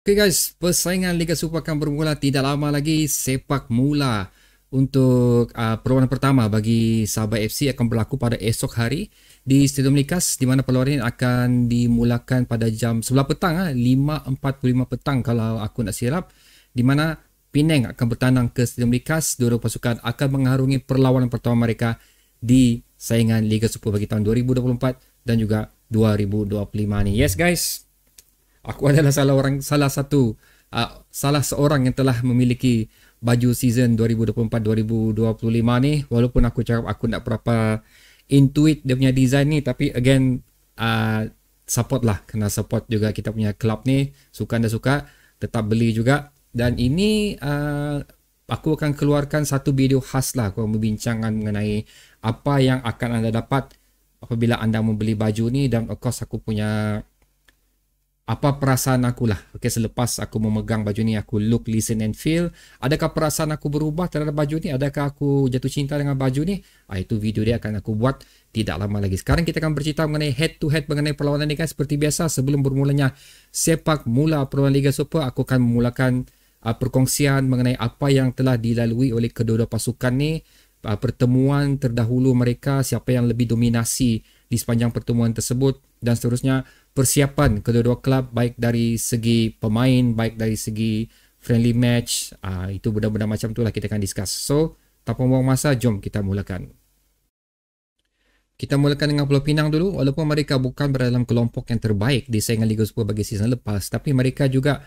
Oke guys, persaingan Liga Super akan bermula tidak lama lagi. Sepak mula untuk perlawanan pertama bagi Sabah FC akan berlaku pada esok hari di Stadium Likas, di mana perlawanan akan dimulakan pada jam 11 petang, 5.45 petang kalau aku nak silap, di mana Penang akan bertandang ke Stadium Likas. Dua-dua pasukan akan mengarungi perlawanan pertama mereka di saingan Liga Super bagi tahun 2024 dan juga 2025 ni. Yes guys, aku adalah salah seorang yang telah memiliki baju season 2024-2025 ni. Walaupun aku cakap aku tak berapa intuit dia punya design ni, tapi again support lah, kena support juga kita punya club ni. Suka anda suka, tetap beli juga. Dan ini aku akan keluarkan satu video khas lah, aku membincangkan mengenai apa yang akan anda dapat apabila anda membeli baju ni, dan of course aku punya apa perasaan aku lah. Okay, selepas aku memegang baju ni, aku look, listen and feel. Adakah perasaan aku berubah terhadap baju ni? Adakah aku jatuh cinta dengan baju ni? Itu video dia akan aku buat tidak lama lagi. Sekarang kita akan bercerita mengenai head to head mengenai perlawanan ni kan. Seperti biasa, sebelum bermulanya sepak mula perlawanan Liga Super, aku akan memulakan perkongsian mengenai apa yang telah dilalui oleh kedua-dua pasukan ni. Pertemuan terdahulu mereka, siapa yang lebih dominasi di sepanjang pertemuan tersebut, dan seterusnya persiapan kedua-dua kelab baik dari segi pemain, baik dari segi friendly match. Itu benda-benda macam itulah kita akan discuss. So, tanpa membuang masa, jom kita mulakan. Kita mulakan dengan Pulau Pinang dulu. Walaupun mereka bukan berada dalam kelompok yang terbaik di saingan Liga Super bagi season lepas, tapi mereka juga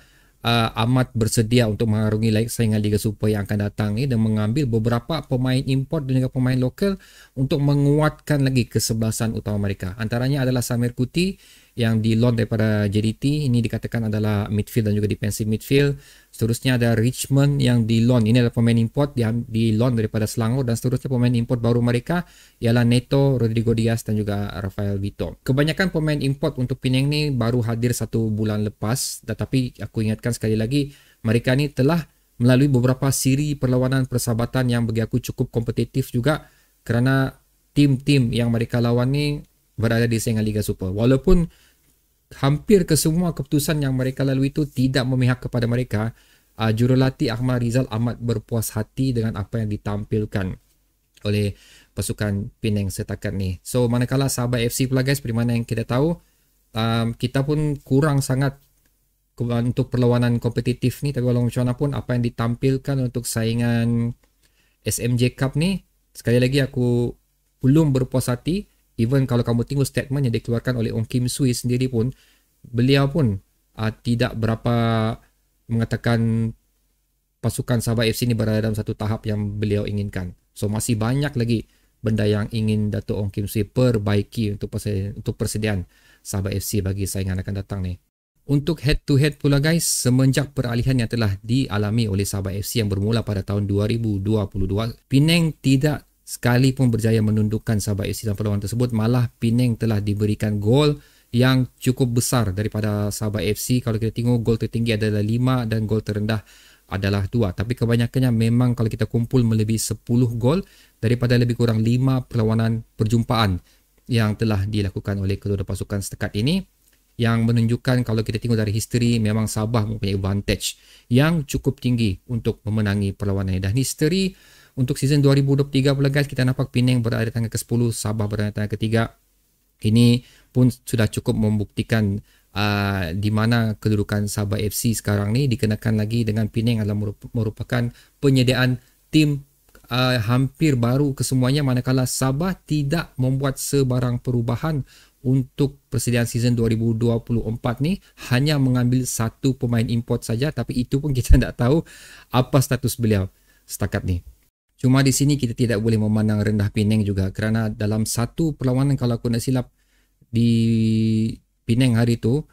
amat bersedia untuk mengarungi saingan Liga Super yang akan datang ni, dan mengambil beberapa pemain import dan juga pemain lokal untuk menguatkan lagi kesebelasan utama mereka. Antaranya adalah Samir Kuti yang di loan daripada JDT, ini dikatakan adalah midfield dan juga defensive midfield. Seterusnya ada Richmond yang di loan, ini adalah pemain import yang di loan daripada Selangor, dan seterusnya pemain import baru mereka ialah Neto, Rodrigo Diaz dan juga Rafael Vito. Kebanyakan pemain import untuk Penang ni baru hadir 1 bulan lepas, tetapi aku ingatkan sekali lagi, mereka ni telah melalui beberapa siri perlawanan persahabatan yang bagi aku cukup kompetitif juga, kerana tim-tim yang mereka lawan ni berada di saingan Liga Super. Walaupun hampir kesemua keputusan yang mereka lalui itu tidak memihak kepada mereka, jurulatih Ahmad Rizal amat berpuas hati dengan apa yang ditampilkan oleh pasukan Penang setakat ni. So, manakala Sabah FC pula guys, seperti mana yang kita tahu, kita pun kurang sangat untuk perlawanan kompetitif ni. Tapi walau macam mana pun, apa yang ditampilkan untuk saingan SMJ Cup ni, sekali lagi aku belum berpuas hati. Even kalau kamu tengok statement yang dikeluarkan oleh Ong Kim Sui sendiri pun, beliau pun tidak berapa mengatakan pasukan Sabah FC ni berada dalam satu tahap yang beliau inginkan. So, masih banyak lagi benda yang ingin Dato' Ong Kim Sui perbaiki untuk persediaan Sabah FC bagi saingan akan datang ni. Untuk head to head pula guys, semenjak peralihan yang telah dialami oleh Sabah FC yang bermula pada tahun 2022, Penang tidak sekali pun berjaya menundukkan Sabah FC dalam perlawanan tersebut. Malah Penang telah diberikan gol yang cukup besar daripada Sabah FC. Kalau kita tengok, gol tertinggi adalah 5 dan gol terendah adalah 2. Tapi kebanyakannya memang kalau kita kumpul melebihi 10 gol daripada lebih kurang 5 perlawanan perjumpaan yang telah dilakukan oleh kedua pasukan setakat ini, yang menunjukkan kalau kita tengok dari history, memang Sabah mempunyai advantage yang cukup tinggi untuk memenangi perlawanan ini. Dan history untuk season 2023 pula guys, kita nampak Penang berada di tangga ke-10, Sabah berada di tangga ke-3. Ini pun sudah cukup membuktikan di mana kedudukan Sabah FC sekarang ni, dikenakan lagi dengan Penang adalah merupakan penyediaan tim hampir baru kesemuanya, manakala Sabah tidak membuat sebarang perubahan untuk persediaan season 2024 ni, hanya mengambil satu pemain import saja, tapi itu pun kita tak tahu apa status beliau setakat ni. Cuma di sini kita tidak boleh memandang rendah Penang juga, kerana dalam satu perlawanan, kalau aku nak silap, di Penang hari itu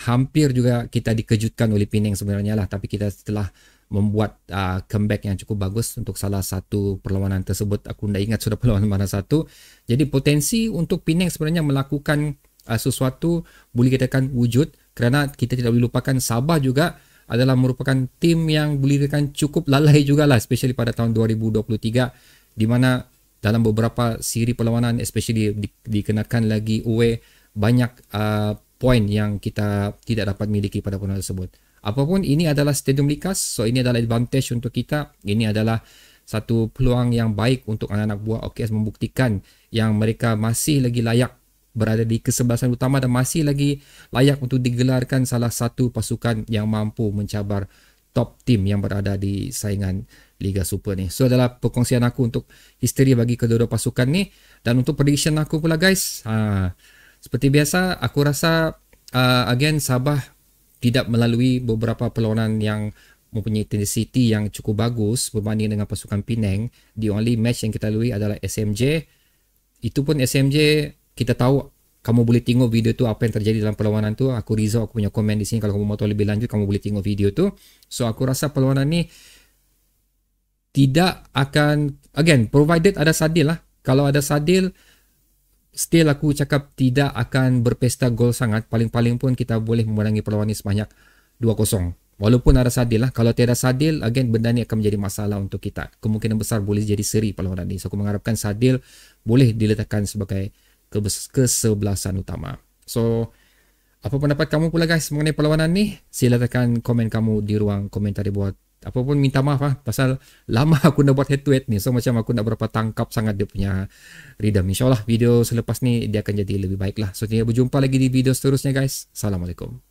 hampir juga kita dikejutkan oleh Penang sebenarnya lah, tapi kita setelah membuat comeback yang cukup bagus untuk salah satu perlawanan tersebut. Aku tidak ingat sudah perlawanan mana satu. Jadi potensi untuk Penang sebenarnya melakukan sesuatu boleh dikatakan wujud, kerana kita tidak boleh lupakan Sabah juga adalah merupakan tim yang boleh dikatakan cukup lalai jugalah, especially pada tahun 2023, di mana dalam beberapa siri perlawanan, especially dikenakan lagi away, banyak poin yang kita tidak dapat miliki pada perlawanan tersebut. Apapun ini adalah stadium likas, so ini adalah advantage untuk kita. Ini adalah satu peluang yang baik untuk anak-anak buah OKS membuktikan yang mereka masih lagi layak berada di kesebelasan utama dan masih lagi layak untuk digelarkan salah satu pasukan yang mampu mencabar top team yang berada di saingan Liga Super ni. So adalah perkongsian aku untuk history bagi kedua-dua pasukan ni, dan untuk prediction aku pula guys. Seperti biasa aku rasa again Sabah tidak melalui beberapa perlawanan yang mempunyai intensity yang cukup bagus berbanding dengan pasukan Penang. The only match yang kita lalui adalah SMJ. Itu pun SMJ kita tahu, kamu boleh tengok video tu apa yang terjadi dalam perlawanan tu. Aku risau aku punya komen di sini, kalau kamu mau tahu lebih lanjut kamu boleh tengok video tu. So aku rasa perlawanan ni tidak akan, again provided ada Sadil lah. Kalau ada Sadil, still aku cakap tidak akan berpesta gol sangat. Paling-paling pun kita boleh memenangi perlawanan ini sebanyak 2-0. Walaupun ada Sadil lah. Kalau tiada Sadil, again benda ni akan menjadi masalah untuk kita. Kemungkinan besar boleh jadi seri perlawanan ini. So aku mengharapkan Sadil boleh diletakkan sebagai kesebelasan utama. So apa pendapat kamu pula guys mengenai perlawanan ni? Sila tekan komen kamu di ruang komentar di bawah. Apapun minta maaf pasal lama aku nak buat head to head ni. So macam aku nak berapa tangkap sangat dia punya rhythm. InsyaAllah video selepas ni dia akan jadi lebih baik lah. So kita berjumpa lagi di video seterusnya guys. Assalamualaikum.